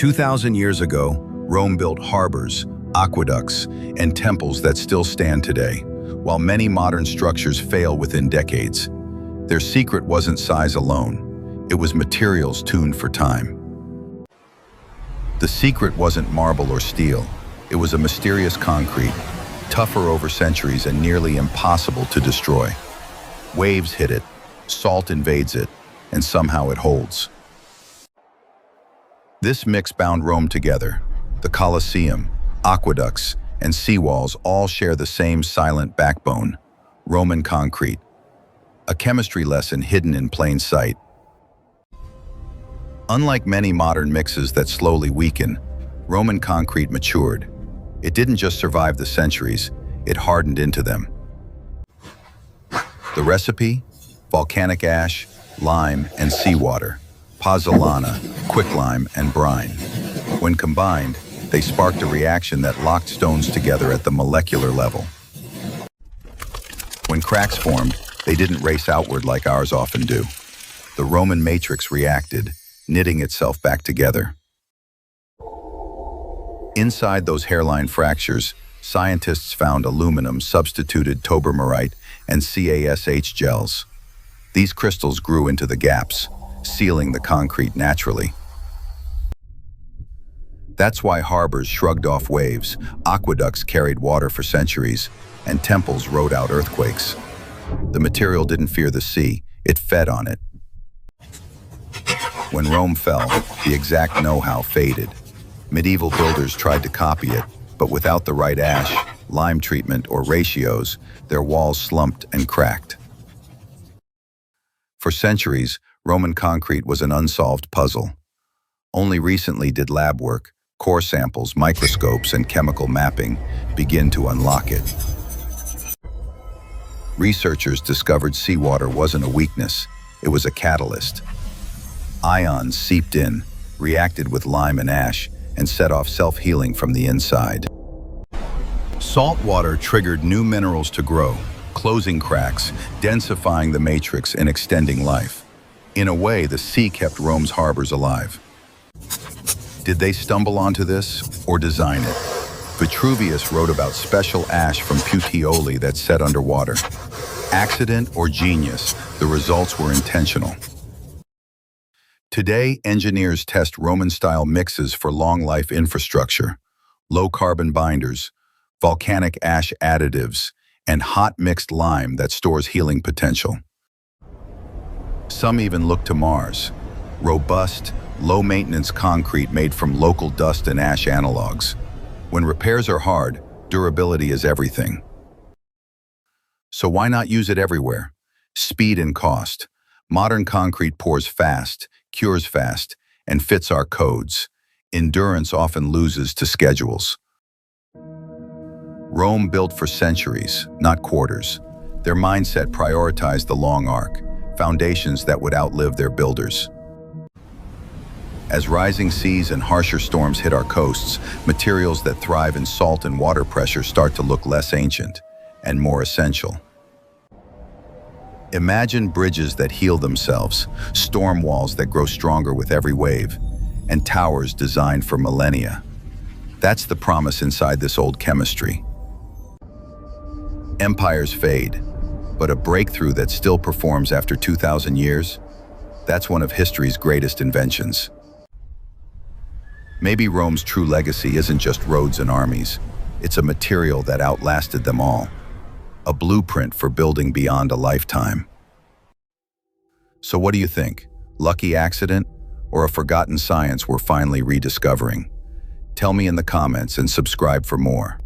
2,000 years ago, Rome built harbors, aqueducts, and temples that still stand today, while many modern structures fail within decades. Their secret wasn't size alone, it was materials tuned for time. The secret wasn't marble or steel, it was a mysterious concrete, tougher over centuries and nearly impossible to destroy. Waves hit it, salt invades it, and somehow it holds. This mix bound Rome together. The Colosseum, aqueducts, and seawalls all share the same silent backbone, Roman concrete. A chemistry lesson hidden in plain sight. Unlike many modern mixes that slowly weaken, Roman concrete matured. It didn't just survive the centuries, it hardened into them. The recipe? Volcanic ash, lime, and seawater, pozzolana, quicklime, and brine. When combined, they sparked a reaction that locked stones together at the molecular level. When cracks formed, they didn't race outward like ours often do. The Roman matrix reacted, knitting itself back together. Inside those hairline fractures, scientists found aluminum-substituted tobermarite and CaSH gels. These crystals grew into the gaps, sealing the concrete naturally. That's why harbors shrugged off waves, aqueducts carried water for centuries, and temples rode out earthquakes. The material didn't fear the sea, it fed on it. When Rome fell, the exact know-how faded. Medieval builders tried to copy it, but without the right ash, lime treatment, or ratios, their walls slumped and cracked. For centuries, Roman concrete was an unsolved puzzle. Only recently did lab work, core samples, microscopes, and chemical mapping begin to unlock it. Researchers discovered seawater wasn't a weakness, it was a catalyst. Ions seeped in, reacted with lime and ash, and set off self-healing from the inside. Salt water triggered new minerals to grow, closing cracks, densifying the matrix and extending life. In a way, the sea kept Rome's harbors alive. Did they stumble onto this or design it? Vitruvius wrote about special ash from Puteoli that set underwater. Accident or genius, the results were intentional. Today, engineers test Roman-style mixes for long-life infrastructure, low-carbon binders, volcanic ash additives, and hot mixed lime that stores healing potential. Some even look to Mars, robust, low-maintenance concrete made from local dust and ash analogs. When repairs are hard, durability is everything. So why not use it everywhere? Speed and cost. Modern concrete pours fast, cures fast, and fits our codes. Endurance often loses to schedules. Rome built for centuries, not quarters. Their mindset prioritized the long arc, foundations that would outlive their builders. As rising seas and harsher storms hit our coasts, materials that thrive in salt and water pressure start to look less ancient and more essential. Imagine bridges that heal themselves, storm walls that grow stronger with every wave, and towers designed for millennia. That's the promise inside this old chemistry. Empires fade, but a breakthrough that still performs after 2,000 years, that's one of history's greatest inventions. Maybe Rome's true legacy isn't just roads and armies, it's a material that outlasted them all. A blueprint for building beyond a lifetime. So what do you think? Lucky accident or a forgotten science we're finally rediscovering? Tell me in the comments and subscribe for more.